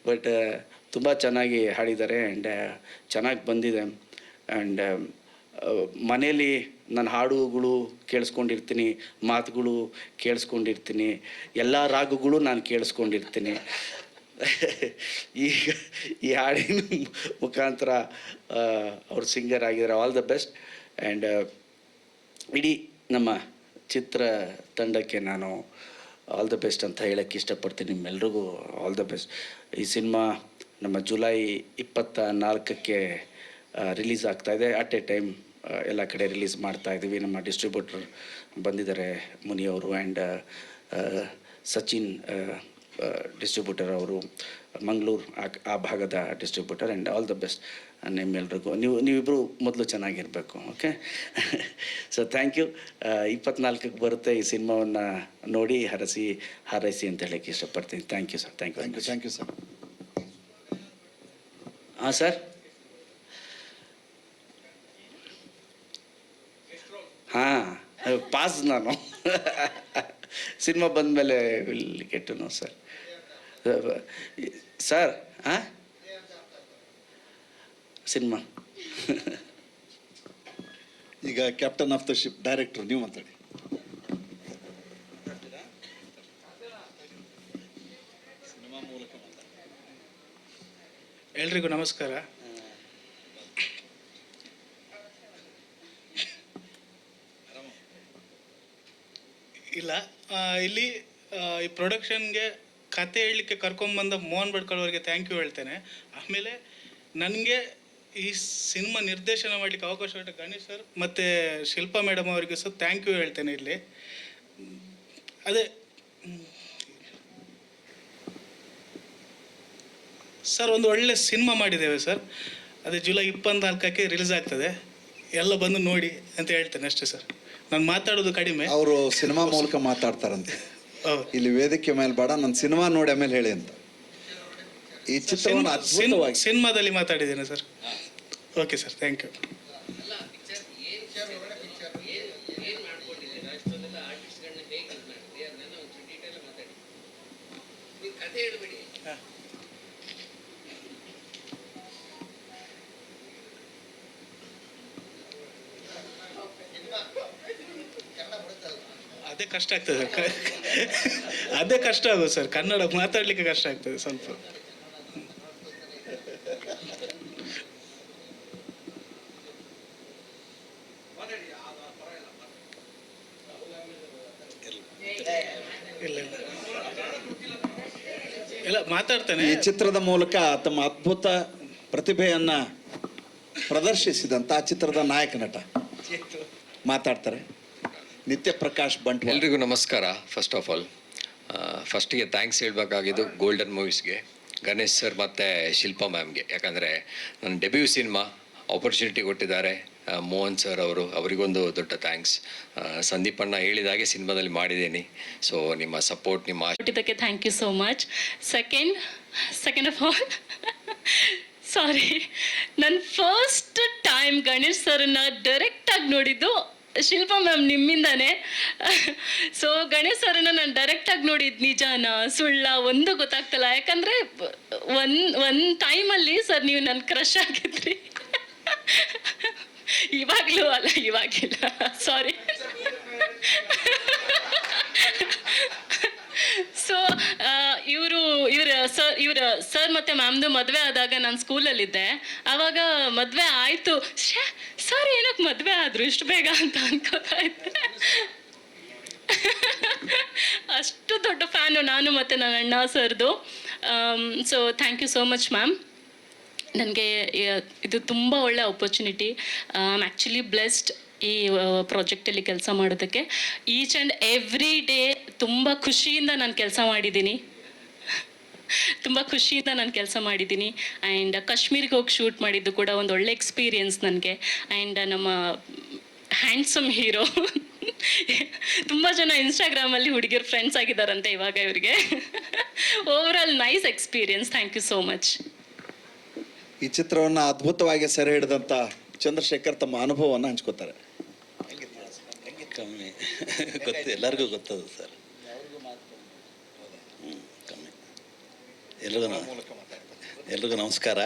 ಬಟ್ ತುಂಬ ಚೆನ್ನಾಗಿ ಹಾಡಿದ್ದಾರೆ ಆ್ಯಂಡ್ ಚೆನ್ನಾಗಿ ಬಂದಿದೆ. ಆ್ಯಂಡ್ ಮನೇಲಿ ನಾನು ಹಾಡುಗಳು ಕೇಳಿಸ್ಕೊಂಡಿರ್ತೀನಿ, ಮಾತುಗಳು ಕೇಳಿಸ್ಕೊಂಡಿರ್ತೀನಿ, ಎಲ್ಲ ರಾಗಗಳು ನಾನು ಕೇಳಿಸ್ಕೊಂಡಿರ್ತೀನಿ. ಈಗ ಈ ಹಾಡಿನ ಮುಖಾಂತರ ಅವ್ರು ಸಿಂಗರ್ ಆಗಿದ್ದಾರೆ. All the best. ಆ್ಯಂಡ್ ಇಡೀ ನಮ್ಮ ಚಿತ್ರ ತಂಡಕ್ಕೆ ನಾನು ಆಲ್ ದ ಬೆಸ್ಟ್ ಅಂತ ಹೇಳೋಕ್ಕೆ ಇಷ್ಟಪಡ್ತೀನಿ. ನಿಮ್ಮೆಲ್ರಿಗೂ ಆಲ್ ದ ಬೆಸ್ಟ್. ಈ ಸಿನಿಮಾ ನಮ್ಮ ಜುಲೈ 24ಕ್ಕೆ ರಿಲೀಸ್ ಆಗ್ತಾಯಿದೆ. ಅಟ್ ಎ ಟೈಮ್ ಎಲ್ಲ ಕಡೆ ರಿಲೀಸ್ ಮಾಡ್ತಾಯಿದ್ದೀವಿ. ನಮ್ಮ ಡಿಸ್ಟ್ರಿಬ್ಯೂಟರ್ ಬಂದಿದ್ದಾರೆ, ಮುನಿಯವರು, ಆ್ಯಂಡ್ ಸಚಿನ್ ಡಿಸ್ಟ್ರಿಬ್ಯೂಟರ್ ಅವರು, ಮಂಗಳೂರು ಆ ಭಾಗದ distributor. And all the best ನಿಮ್ಮೆಲ್ರಿಗೂ. ನೀವಿಬ್ಬರು ಮೊದಲು ಚೆನ್ನಾಗಿರಬೇಕು. ಓಕೆ. So thank you. 24ಕ್ಕೆ ಬರುತ್ತೆ. ಈ ಸಿನಿಮಾವನ್ನು ನೋಡಿ ಹಾರೈಸಿ ಅಂತ ಹೇಳೋಕ್ಕೆ ಇಷ್ಟಪಡ್ತೀನಿ. Thank you sir. Thank you sir. ಹಾಂ ಸರ್. ಹಾಂ, ಪಾಸ್ ನಾನು ಸಿನಿಮಾ ಬಂದಮೇಲೆ will get to know sir. Sir ಹಾಂ, ಸಿನಿಮಾ ಈಗ captain of the ship director ನೀವು ಮಾತಾಡಿ. ಎಲ್ರಿಗೂ ನಮಸ್ಕಾರ. ಇಲ್ಲ, ಇಲ್ಲಿ ಈ ಪ್ರೊಡಕ್ಷನ್ಗೆ ಕತೆ ಹೇಳಲಿಕ್ಕೆ ಕರ್ಕೊಂಬಂದ ಮೋಹನ್ ಭಟ್ಕಳ್ ಅವರಿಗೆ ಥ್ಯಾಂಕ್ ಯು ಹೇಳ್ತೇನೆ. ಆಮೇಲೆ ನನಗೆ ಈ ಸಿನಿಮಾ ನಿರ್ದೇಶನ ಮಾಡಲಿಕ್ಕೆ ಅವಕಾಶ ಕೊಟ್ಟ ಗಣೇಶ್ ಸರ್ ಮತ್ತು ಶಿಲ್ಪಾ ಮೇಡಮ್ ಅವರಿಗೆ ಸಹ ಥ್ಯಾಂಕ್ ಯು ಹೇಳ್ತೇನೆ. ಇಲ್ಲಿ ಅದೇ ಸರ್, ಒಂದು ಒಳ್ಳೆ ಸಿನಿಮಾ ಮಾಡಿದ್ದೇವೆ ಸರ್. ಅದೇ ಜುಲೈ 24ಕ್ಕೆ ರಿಲೀಸ್ ಆಗ್ತದೆ. ಎಲ್ಲ ಬಂದು ನೋಡಿ ಅಂತ ಹೇಳ್ತೇನೆ ಅಷ್ಟೇ ಸರ್. ನಾನು ಮಾತಾಡೋದು ಕಡಿಮೆ. ಅವರು ಸಿನಿಮಾ ಮೂಲಕ ಮಾತಾಡ್ತಾರಂತೆ. ಇಲ್ಲಿ ವೇದಿಕೆ ಮೇಲೆ ಬೇಡ, ನನ್ನ ಸಿನಿಮಾ ನೋಡಿ ಆಮೇಲೆ ಹೇಳಿ ಅಂತ. ಈ ಚಿತ್ರವನ್ನು ಅದ್ಭುತವಾಗಿ ಸಿನಿಮಾದಲ್ಲಿ ಮಾತಾಡಿದ್ದೇನೆ ಸರ್. Okay sir, thank you. ಅದೇ ಕಷ್ಟ ಆಗ್ತದೆ ಸರ್. ಅದೇ ಕಷ್ಟ ಆಗೋದು ಸರ್, ಕನ್ನಡ ಮಾತಾಡ್ಲಿಕ್ಕೆ ಕಷ್ಟ ಆಗ್ತದೆ ಸ್ವಲ್ಪ. ಇಲ್ಲ ಮಾತಾಡ್ತಾನೆ. ಈ ಚಿತ್ರದ ಮೂಲಕ ತಮ್ಮ ಅದ್ಭುತ ಪ್ರತಿಭೆಯನ್ನ ಪ್ರದರ್ಶಿಸಿದಂತ ಆ ಚಿತ್ರದ ನಾಯಕ ನಟ ಮಾತಾಡ್ತಾರೆ. ನಿತ್ಯ ಪ್ರಕಾಶ್ ಬಂಟ್ವಾಳ. ಎಲ್ರಿಗೂ ನಮಸ್ಕಾರ. ಫಸ್ಟ್ ಆಫ್ ಆಲ್ ಫಸ್ಟಿಗೆ ಥ್ಯಾಂಕ್ಸ್ ಹೇಳಬೇಕಾಗಿದ್ದು ಗೋಲ್ಡನ್ ಮೂವೀಸ್ಗೆ, ಗಣೇಶ್ ಸರ್ ಮತ್ತು ಶಿಲ್ಪಾ ಮ್ಯಾಮ್ಗೆ. ಯಾಕಂದರೆ ನನ್ನ ಡೆಬ್ಯೂ ಸಿನಿಮಾ ಆಪರ್ಚುನಿಟಿ ಕೊಟ್ಟಿದ್ದಾರೆ ಮೋಹನ್ ಸರ್ ಅವರು, ಅವರಿಗೊಂದು ದೊಡ್ಡ ಥ್ಯಾಂಕ್ಸ್. ಸಂದೀಪ್ ಅಣ್ಣ ಹೇಳಿದಾಗೆ ಸಿನಿಮಾದಲ್ಲಿ ಮಾಡಿದ್ದೀನಿ. ಸೊ ನಿಮ್ಮ ಸಪೋರ್ಟ್, ನಿಮ್ಮ ಕೊಟ್ಟಿದ್ದಕ್ಕೆ thank you so much. Second of all sorry, ನನ್ನ ಫಸ್ಟ್ ಟೈಮ್ ಗಣೇಶ್ ಸರ್ನ ಡೈರೆಕ್ಟಾಗಿ ನೋಡಿದ್ದು ಶಿಲ್ಪಾ ಮ್ಯಾಮ್ ನಿಮ್ಮಿಂದಾನೆ. ಸೊ ಗಣೇಶ್ ಸರ್ನ ನಾನು ಡೈರೆಕ್ಟಾಗಿ ನೋಡಿದ್ದು ನಿಜಾನ ಸುಳ್ಳ ಒಂದು ಗೊತ್ತಾಗ್ತಲ್ಲ. ಯಾಕಂದರೆ ಒಂದು ಟೈಮಲ್ಲಿ ಸರ್ ನೀವು ನನ್ನ ಕ್ರಶ್ ಆಗಿದ್ರಿ. ಇವಾಗಲೂ ಅಲ್ಲ, ಇವಾಗಿಲ್ಲ, ಸಾರಿ. ಸೊ ಇವರ ಸರ್ ಮತ್ತು ಮ್ಯಾಮ್ದು ಮದುವೆ ಆದಾಗ ನಾನು ಸ್ಕೂಲಲ್ಲಿದ್ದೆ. ಆವಾಗ ಮದುವೆ ಆಯಿತು, ಸರ್ ಏನಕ್ಕೆ ಮದುವೆ ಆದರು ಇಷ್ಟು ಬೇಗ ಅಂತ ಅನ್ಕೋತಾ ಇದ್ದೆ. ಅಷ್ಟು ದೊಡ್ಡ ಫ್ಯಾನು ನಾನು ಮತ್ತು ನನ್ನ ಅಣ್ಣ ಸರ್ದು. So thank you so much ma'am. ನನಗೆ ಇದು ತುಂಬ ಒಳ್ಳೆ opportunity. I am actually blessed ಈ ಪ್ರಾಜೆಕ್ಟಲ್ಲಿ ಕೆಲಸ ಮಾಡೋದಕ್ಕೆ. ಈಚ್ ಆ್ಯಂಡ್ ಎವ್ರಿ ಡೇ ತುಂಬ ಖುಷಿಯಿಂದ ನಾನು ಕೆಲಸ ಮಾಡಿದ್ದೀನಿ. ಆ್ಯಂಡ್ ಕಾಶ್ಮೀರಿಗೆ ಹೋಗಿ ಶೂಟ್ ಮಾಡಿದ್ದು ಕೂಡ ಒಂದು ಒಳ್ಳೆ ಎಕ್ಸ್ಪೀರಿಯನ್ಸ್ ನನಗೆ. ಆ್ಯಂಡ್ ನಮ್ಮ ಹ್ಯಾಂಡ್ಸಮ್ ಹೀರೋ ತುಂಬ ಜನ ಇನ್ಸ್ಟಾಗ್ರಾಮಲ್ಲಿ ಹುಡುಗಿಯರು ಫ್ರೆಂಡ್ಸ್ ಆಗಿದ್ದಾರಂತೆ ಇವಾಗ ಇವರಿಗೆ. Overall nice experience. Thank you so much. ಈ ಚಿತ್ರವನ್ನು ಅದ್ಭುತವಾಗಿ ಸೆರೆ ಹಿಡಿದಂಥ ಚಂದ್ರಶೇಖರ್ ತಮ್ಮ ಅನುಭವವನ್ನು ಹಂಚ್ಕೋತಾರೆ. ಕಮ್ಮಿ ಗೊತ್ತು, ಎಲ್ಲರಿಗೂ ಗೊತ್ತದು ಸರ್. ಕಮ್ಮಿ. ಎಲ್ರಿಗೂ ನಮಸ್ಕಾರ.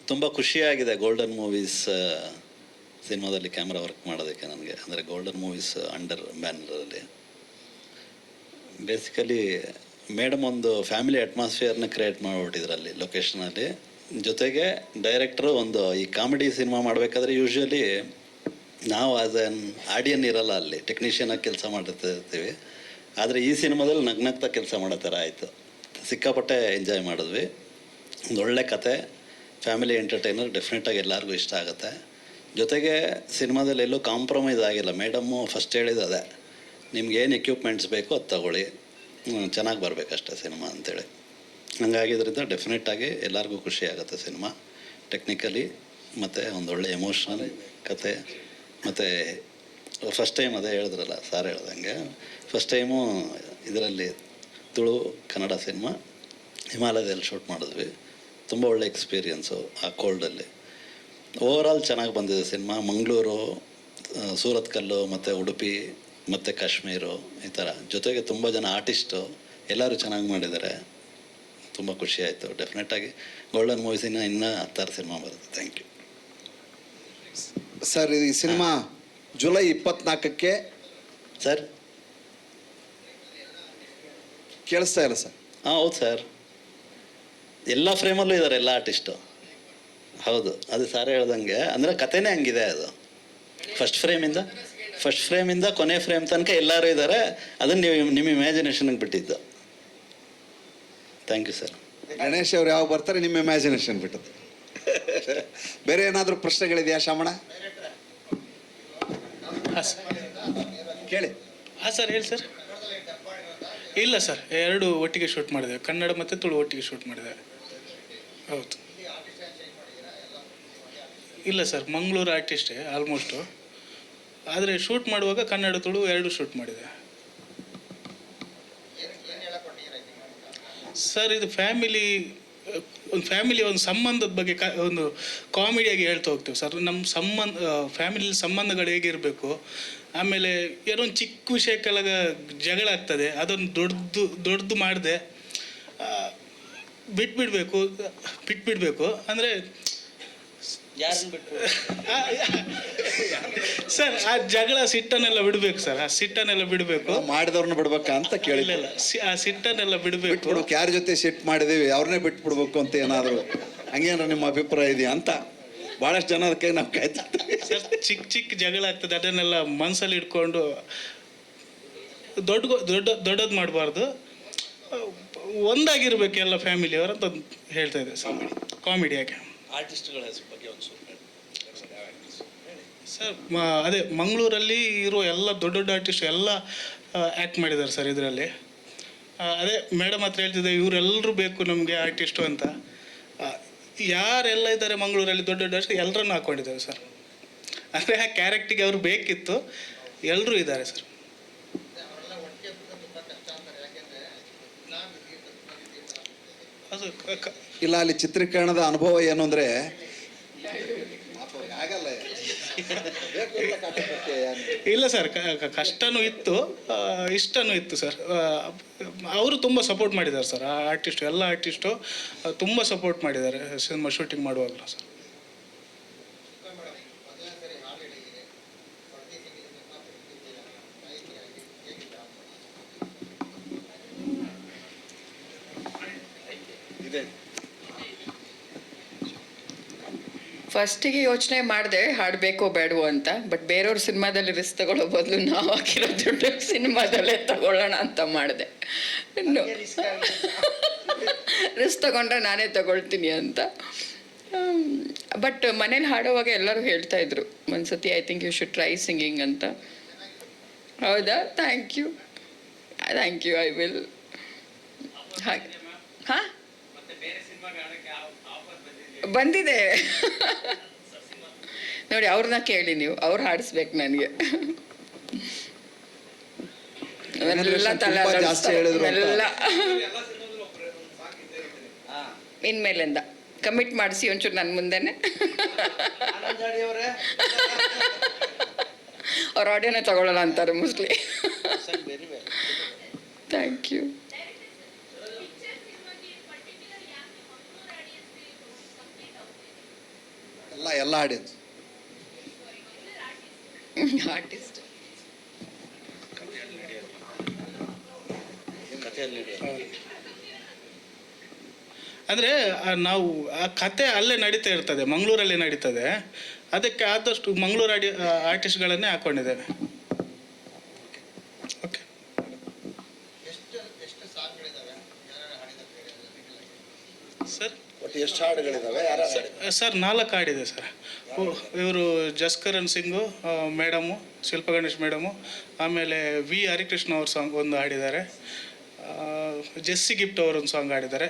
ತುಂಬ ಖುಷಿಯಾಗಿದೆ ಗೋಲ್ಡನ್ ಮೂವೀಸ್ ಸಿನಿಮಾದಲ್ಲಿ ಕ್ಯಾಮ್ರಾ ವರ್ಕ್ ಮಾಡೋದಕ್ಕೆ ನನಗೆ. ಅಂದರೆ ಗೋಲ್ಡನ್ ಮೂವೀಸ್ ಅಂಡರ್ ಬ್ಯಾನರಲ್ಲಿ ಬೇಸಿಕಲಿ ಮೇಡಮ್ ಒಂದು ಫ್ಯಾಮಿಲಿ ಅಟ್ಮಾಸ್ಫಿಯರ್ನ ಕ್ರಿಯೇಟ್ ಮಾಡಿಬಿಟ್ಟಿದ್ರಲ್ಲಿ ಲೊಕೇಶನಲ್ಲಿ. ಜೊತೆಗೆ ಡೈರೆಕ್ಟ್ರು ಒಂದು ಈ ಕಾಮಿಡಿ ಸಿನಿಮಾ ಮಾಡಬೇಕಾದ್ರೆ ಯೂಶ್ವಲಿ ನಾವು ಆ್ಯಸ್ ಆನ್ ಆಡಿಯನ್ ಇರಲ್ಲ, ಅಲ್ಲಿ ಟೆಕ್ನಿಷಿಯನಾಗಿ ಕೆಲಸ ಮಾಡಿರ್ತೀವಿ. ಆದರೆ ಈ ಸಿನಿಮಾದಲ್ಲಿ ನಗ್ನಗ್ತಾ ಕೆಲಸ ಮಾಡೋ ಥರ ಆಯಿತು. ಸಿಕ್ಕಾಪಟ್ಟೆ ಎಂಜಾಯ್ ಮಾಡಿದ್ವಿ. ಒಂದು ಒಳ್ಳೆ ಕತೆ, ಫ್ಯಾಮಿಲಿ ಎಂಟರ್ಟೈನರ್, ಡೆಫಿನೆಟಾಗಿ ಎಲ್ಲರಿಗೂ ಇಷ್ಟ ಆಗುತ್ತೆ. ಜೊತೆಗೆ ಸಿನಿಮಾದಲ್ಲಿ ಎಲ್ಲೂ ಕಾಂಪ್ರಮೈಸ್ ಆಗಿಲ್ಲ. ಮೇಡಮ್ಮು ಫಸ್ಟ್ ಹೇಳಿದ್ದು ಅದೇ, ನಿಮ್ಗೇನು ಎಕ್ವಿಪ್ಮೆಂಟ್ಸ್ ಬೇಕೋ ಅದು ತಗೊಳ್ಳಿ, ಚೆನ್ನಾಗಿ ಬರಬೇಕಷ್ಟೇ ಸಿನಿಮಾ ಅಂತೇಳಿ. ಹಂಗಾಗಿದ್ದರಿಂದ ಡೆಫಿನೆಟ್ಟಾಗಿ ಎಲ್ಲರಿಗೂ ಖುಷಿ ಆಗುತ್ತೆ ಸಿನಿಮಾ ಟೆಕ್ನಿಕಲಿ, ಮತ್ತು ಒಂದೊಳ್ಳೆ ಎಮೋಷ್ನಲ್ ಕತೆ. ಮತ್ತು ಫಸ್ಟ್ ಟೈಮ್ ಅದೇ ಹೇಳಿದ್ರಲ್ಲ ಸಾರ್ ಹೇಳ್ದಂಗೆ, ಫಸ್ಟ್ ಟೈಮು ಇದರಲ್ಲಿ ತುಳು ಕನ್ನಡ ಸಿನಿಮಾ ಹಿಮಾಲಯದಲ್ಲಿ ಶೂಟ್ ಮಾಡಿದ್ವಿ. ತುಂಬ ಒಳ್ಳೆ ಎಕ್ಸ್ಪೀರಿಯನ್ಸು ಆ ಕೋಲ್ಡಲ್ಲಿ. ಓವರಾಲ್ ಚೆನ್ನಾಗಿ ಬಂದಿದೆ ಸಿನಿಮಾ. ಮಂಗಳೂರು, ಸೂರತ್ಕಲ್ಲು ಮತ್ತು ಉಡುಪಿ ಮತ್ತು ಕಾಶ್ಮೀರು ಈ ಥರ, ಜೊತೆಗೆ ತುಂಬ ಜನ ಆರ್ಟಿಸ್ಟು ಎಲ್ಲರೂ ಚೆನ್ನಾಗಿ ಮಾಡಿದ್ದಾರೆ. ತುಂಬ ಖುಷಿ ಆಯಿತು. ಡೆಫಿನೆಟಾಗಿ ಗೋಲ್ಡನ್ ಮೂವೀಸಿನ ಇನ್ನೂ 10 ಸಿನಿಮಾ ಬರುತ್ತೆ. Thank you sir. ಈ ಸಿನಿಮಾ ಜುಲೈ 24ಕ್ಕೆ ಸರ್. ಕೇಳಿಸ್ತಾ ಇಲ್ಲ ಸರ್? ಹೌದು ಸರ್, ಎಲ್ಲ ಫ್ರೇಮಲ್ಲೂ ಇದ್ದಾರೆ ಎಲ್ಲ ಆರ್ಟಿಸ್ಟು. ಹೌದು, ಅದು ಸಾರೇ ಹೇಳ್ದಂಗೆ, ಅಂದರೆ ಕಥೆನೇ ಹಂಗಿದೆ ಅದು. ಫಸ್ಟ್ ಫ್ರೇಮಿಂದ ಕೊನೆ ಫ್ರೇಮ್ ತನಕ ಎಲ್ಲರೂ ಇದ್ದಾರೆ. ಅದನ್ನು ನೀವು ನಿಮ್ಮ ಇಮ್ಯಾಜಿನೇಷನ್ಗೆ ಬಿಟ್ಟಿದ್ದು. Thank you sir. ಗಣೇಶ್ ಅವ್ರು ಯಾವಾಗ ಬರ್ತಾರೆ ನಿಮ್ಮ ಇಮ್ಯಾಜಿನೇಷನ್ ಬಿಟ್ಟದ್ದು. ಬೇರೆ ಏನಾದರೂ ಪ್ರಶ್ನೆಗಳಿದೆಯಾ ಶಾಮಣ್ಣ? ಕೇಳಿ. ಹಾಂ ಸರ್, ಹೇಳಿ ಸರ್. ಇಲ್ಲ ಸರ್, 2 ಒಟ್ಟಿಗೆ ಶೂಟ್ ಮಾಡಿದೆ, ಕನ್ನಡ ಮತ್ತು ತುಳು ಒಟ್ಟಿಗೆ ಶೂಟ್ ಮಾಡಿದೆ. ಹೌದು. ಇಲ್ಲ ಸರ್, ಮಂಗಳೂರು ಆರ್ಟಿಸ್ಟೇ ಆಲ್ಮೋಸ್ಟು. ಆದರೆ ಶೂಟ್ ಮಾಡುವಾಗ ಕನ್ನಡ ತುಳು 2 ಶೂಟ್ ಮಾಡಿದೆ ಸರ್. ಇದು ಒಂದು ಸಂಬಂಧದ ಬಗ್ಗೆ ಒಂದು ಕಾಮಿಡಿಯಾಗಿ ಹೇಳ್ತಾ ಹೋಗ್ತೀವಿ ಸರ್. ನಮ್ಮ ಫ್ಯಾಮಿಲಿ ಸಂಬಂಧಗಳು ಹೇಗಿರಬೇಕು, ಆಮೇಲೆ ಏನೋ ಒಂದು ಚಿಕ್ಕ ವಿಷಯಕ್ಕೆಲ್ಲ ಜಗಳ ಆಗ್ತದೆ, ಅದೊಂದು ದೊಡ್ಡದು ಮಾಡಿದೆ ಬಿಟ್ಬಿಡ್ಬೇಕು ಅಂದರೆ ಸರ್, ಆ ಜಗಳ ಸಿಟ್ಟನ್ನೆಲ್ಲ ಬಿಡಬೇಕು ಸರ್. ಆ ಸಿಟ್ಟನ್ನೆಲ್ಲ ಬಿಡಬೇಕು, ಮಾಡಿದವ್ರನ್ನ ಬಿಡ್ಬೇಕಾ ಅಂತ ಕೇಳಿಲ್ಲ. ಆ ಸಿಟ್ಟನ್ನೆಲ್ಲ ಬಿಡಬೇಕು. ಯಾರ ಜೊತೆ ಸಿಟ್ ಮಾಡಿದೀವಿ ಅವ್ರನ್ನೇ ಬಿಟ್ಬಿಡ್ಬೇಕು ಅಂತ ಏನಾದರೂ ಹಂಗೇನಾರ ನಿಮ್ಮ ಅಭಿಪ್ರಾಯ ಇದೆಯಾ ಅಂತ ಭಾಳಷ್ಟು ಜನ ಅದಕ್ಕೆ ನಾವು ಕಾಯ್ತಿರ್ತೀವಿ ಸರ್. ಚಿಕ್ಕ ಜಗಳ ಆಗ್ತದೆ, ಅದನ್ನೆಲ್ಲ ಮನಸ್ಸಲ್ಲಿ ಇಟ್ಕೊಂಡು ದೊಡ್ಡದು ಮಾಡಬಾರ್ದು, ಒಂದಾಗಿರ್ಬೇಕು ಎಲ್ಲ ಫ್ಯಾಮಿಲಿಯವರು ಅಂತ ಹೇಳ್ತಾ ಇದೆ ಸರ್. ಕಾಮಿಡಿಯಾಗಿ ಆರ್ಟಿಸ್ಟ್ಗಳ ಬಗ್ಗೆ ಒಂದು ಸರ್, ಅದೇ ಮಂಗಳೂರಲ್ಲಿ ಇರೋ ಎಲ್ಲ ದೊಡ್ಡ ಆರ್ಟಿಸ್ಟ್ ಎಲ್ಲ ಆ್ಯಕ್ಟ್ ಮಾಡಿದ್ದಾರೆ ಸರ್ ಇದರಲ್ಲಿ. ಅದೇ ಮೇಡಮ್ ಹತ್ರ ಹೇಳ್ತಿದ್ದೆ, ಇವರೆಲ್ಲರೂ ಬೇಕು ನಮಗೆ ಆರ್ಟಿಸ್ಟು ಅಂತ. ಯಾರೆಲ್ಲ ಇದ್ದಾರೆ ಮಂಗಳೂರಲ್ಲಿ ದೊಡ್ಡ ಆರ್ಟಿಸ್ಟ್ ಎಲ್ಲರನ್ನು ಹಾಕ್ಕೊಂಡಿದ್ದಾರೆ ಸರ್. ಅಂದರೆ ಆ ಕ್ಯಾರೆಕ್ಟಿಗೆ ಅವರು ಬೇಕಿತ್ತು, ಎಲ್ಲರೂ ಇದ್ದಾರೆ ಸರ್. ಅದು ಇಲ್ಲ, ಅಲ್ಲಿ ಚಿತ್ರೀಕರಣದ ಅನುಭವ ಏನು ಅಂದರೆ ಇಲ್ಲ ಸರ್, ಕಷ್ಟನೂ ಇತ್ತು, ಇಷ್ಟನೂ ಇತ್ತು ಸರ್. ಅವರು ತುಂಬ ಸಪೋರ್ಟ್ ಮಾಡಿದ್ದಾರೆ ಸರ್. ಆ ಎಲ್ಲ ಆರ್ಟಿಸ್ಟು ತುಂಬ ಸಪೋರ್ಟ್ ಮಾಡಿದ್ದಾರೆ ಸಿನಿಮಾ ಶೂಟಿಂಗ್ ಮಾಡುವಾಗಲೂ ಸರ್. ಫಸ್ಟಿಗೆ ಯೋಚನೆ ಮಾಡಿದೆ ಹಾಡಬೇಕೋ ಬೇಡವೋ ಅಂತ, ಬಟ್ ಬೇರೆಯವ್ರ ಸಿನಿಮಾದಲ್ಲಿ ರಿಸ್ಕ್ ತಗೊಳ್ಳೋ ಬದಲು ನಾವು ಹಾಕಿರೋ ದುಡ್ಡು ಸಿನಿಮಾದಲ್ಲೇ ತಗೊಳ್ಳೋಣ ಅಂತ ಮಾಡಿದೆ. ರಿಸ್ಕ್ ತಗೊಂಡ್ರೆ ನಾನೇ ತಗೊಳ್ತೀನಿ ಅಂತ. ಬಟ್ ಮನೇಲಿ ಹಾಡೋವಾಗ ಎಲ್ಲರೂ ಹೇಳ್ತಾ ಇದ್ರು ಒಂದ್ಸತಿ I think you should try singing ಅಂತ. ಹೌದಾ? Thank you I will. ಹಾಗೆ ಹಾಂ ಬಂದಿದೆ. ನೋಡಿ ಅವ್ರನ್ನ ಕೇಳಿ ನೀವು, ಅವ್ರು ಹಾಡಿಸ್ಬೇಕು ನನಗೆ. ಅವೆಲ್ಲ ತಲೆ ತುಂಬಾ ಜಾಸ್ತಿ ಹೇಳಿದ್ರು ಅಂತ. ಎಲ್ಲ ಇನ್ಮೇಲಿಂದ ಕಮಿಟ್ ಮಾಡಿಸಿ ಒಂಚೂರು ನನ್ನ ಮುಂದೆನೆ. ಅವ್ರ ಆಡಿಯೋನೇ ತಗೊಳ್ಳಲ್ಲ ಅಂತಾರೆ ಮೋಸ್ಟ್ಲಿ. Thank you. ಎಲ್ಲ ಆಡಿಯನ್ಸ್ ಆರ್ಟಿಸ್ಟ್ ಅಂದರೆ ನಾವು ಆ ಕತೆ ಅಲ್ಲೇ ನಡೀತಾ ಇರ್ತದೆ, ಮಂಗಳೂರಲ್ಲಿ ನಡೀತದೆ. ಅದಕ್ಕೆ ಆದಷ್ಟು ಮಂಗಳೂರು ಆರ್ಟಿಸ್ಟ್ಗಳನ್ನೇ ಹಾಕ್ಕೊಂಡಿದ್ದೇವೆ. ಓಕೆ. ಸರ್ ಒಟ್ಟು ಎಷ್ಟು ಹಾಡುಗಳಿದಾವೆ? ಸರ್ 4 ಹಾಡಿದೆ ಸರ್. ಇವರು ಜಸ್ಕರನ್ ಸಿಂಗು ಮೇಡಮು, ಶಿಲ್ಪ ಗಣೇಶ್ ಮೇಡಮು, ಆಮೇಲೆ ವಿ ಹರಿಕೃಷ್ಣ ಅವ್ರ ಸಾಂಗ್ ಒಂದು ಹಾಡಿದ್ದಾರೆ, ಜೆಸ್ಸಿ ಗಿಫ್ಟ್ ಅವರೊಂದು ಸಾಂಗ್ ಹಾಡಿದ್ದಾರೆ,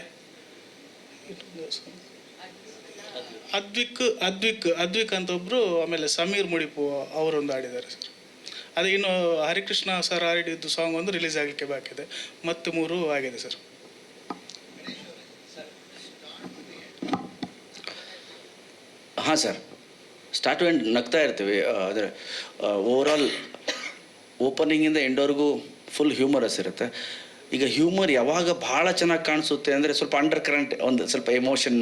ಅದ್ವಿಕ್ ಅಂತ ಒಬ್ಬರು, ಆಮೇಲೆ ಸಮೀರ್ ಮುಡಿಪು ಅವರೊಂದು ಹಾಡಿದ್ದಾರೆ ಸರ್. ಅದೇ ಇನ್ನು ಹರಿಕೃಷ್ಣ ಸರ್ ಹಾಡಿದ್ದು ಸಾಂಗ್ ಒಂದು ರಿಲೀಸ್ ಆಗಲಿಕ್ಕೆ ಬಾಕಿದೆ, ಮತ್ತೆ 3 ಆಗಿದೆ ಸರ್. ಹಾಂ ಸರ್, ಸ್ಟಾರ್ಟ್ ಟು ಎಂಡ್ ನಗ್ತಾ ಇರ್ತೀವಿ. ಅಂದರೆ ಓವರಾಲ್ ಓಪನಿಂಗಿಂದ ಎಂಡ್ವರೆಗೂ ಫುಲ್ ಹ್ಯೂಮರಸ್ ಇರುತ್ತೆ. ಈಗ ಹ್ಯೂಮರ್ ಯಾವಾಗ ಭಾಳ ಚೆನ್ನಾಗಿ ಕಾಣಿಸುತ್ತೆ ಅಂದರೆ ಸ್ವಲ್ಪ ಅಂಡರ್ ಕರೆಂಟ್, ಒಂದು ಸ್ವಲ್ಪ ಎಮೋಷನ್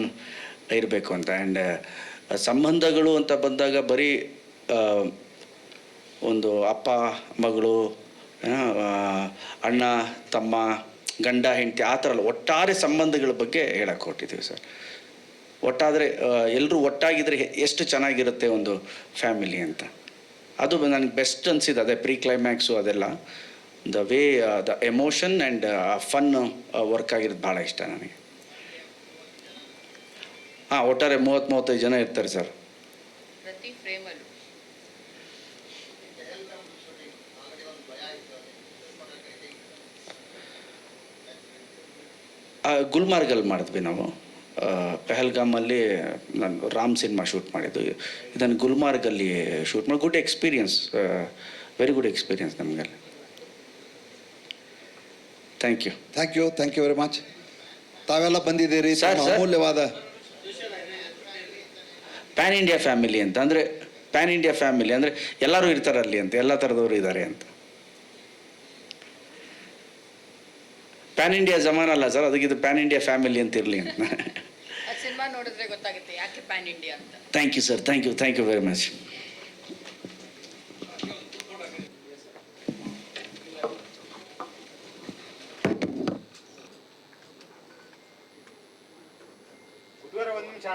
ಇರಬೇಕು ಅಂತ. ಆ್ಯಂಡ್ ಸಂಬಂಧಗಳು ಅಂತ ಬಂದಾಗ ಬರೀ ಒಂದು ಅಪ್ಪ ಮಗಳು, ಅಣ್ಣ ತಮ್ಮ, ಗಂಡ ಹೆಂಡತಿ, ಆ ಥರ ಅಲ್ಲ, ಒಟ್ಟಾರೆ ಸಂಬಂಧಗಳ ಬಗ್ಗೆ ಹೇಳಕ್ಕೆ ಹೊರಟಿದ್ದೀವಿ ಸರ್. ಒಟ್ಟಾದರೆ ಎಲ್ಲರೂ ಒಟ್ಟಾಗಿದ್ದರೆ ಎಷ್ಟು ಚೆನ್ನಾಗಿರುತ್ತೆ ಒಂದು ಫ್ಯಾಮಿಲಿ ಅಂತ. ಅದು ನನಗೆ ಬೆಸ್ಟ್ ಅನಿಸಿದ್ದು ಅದೇ ಪ್ರೀ ಕ್ಲೈಮ್ಯಾಕ್ಸು, ಅದೆಲ್ಲ the way the emotion and fun work ಆಗಿರೋದು ಭಾಳ ಇಷ್ಟ ನನಗೆ. ಹಾಂ, ಒಟ್ಟಾರೆ 30-35 ಜನ ಇರ್ತಾರೆ ಸರ್. ಪ್ರತಿ ಫ್ರೇಮಲ್ಲೂ ಗುಲ್ಮಾರ್ಗಲ್ಲಿ ಮಾಡಿದ್ವಿ ನಾವು. ಪೆಹಲ್ಗಾಮಲ್ಲಿ ನಾನು ರಾಮ್ ಸಿನಿಮಾ ಶೂಟ್ ಮಾಡಿದ್ದು. ಇದನ್ನು ಗುಲ್ಮಾರ್ಗಲ್ಲಿ ಶೂಟ್ ಮಾಡಿ good experience, very good experience ನಮಗೆಲ್ಲ. Thank you very much. ತಾವೆಲ್ಲ ಬಂದಿದ್ದೀರಿ, ಸರ್, ಸರ್. ಅಮೂಲ್ಯವಾದ ಪ್ಯಾನ್ ಇಂಡಿಯಾ ಫ್ಯಾಮಿಲಿ ಅಂತ. ಅಂದರೆ ಪ್ಯಾನ್ ಇಂಡಿಯಾ ಫ್ಯಾಮಿಲಿ ಅಂದರೆ ಎಲ್ಲರೂ ಇರ್ತಾರಲ್ಲಿ ಅಂತ, ಎಲ್ಲ ಥರದವರು ಇದ್ದಾರೆ ಅಂತ. ಪ್ಯಾನ್ ಇಂಡಿಯಾ ಜಮಾನ ಅಲ್ಲ ಸರ್, ಅದಕ್ಕೆ ಇದು ಪ್ಯಾನ್ ಇಂಡಿಯಾ ಫ್ಯಾಮಿಲಿ ಅಂತ ಇರಲಿ ಅಂತ. ಸಿನಿಮಾ ನೋಡಿದ್ರೆ ಗೊತ್ತಾಗುತ್ತೆ ಯಾಕೆ ಪ್ಯಾನ್ ಇಂಡಿಯಾ ಅಂತ. Thank you sir, thank you very much. ಒಂದು ನಿಮಿಷ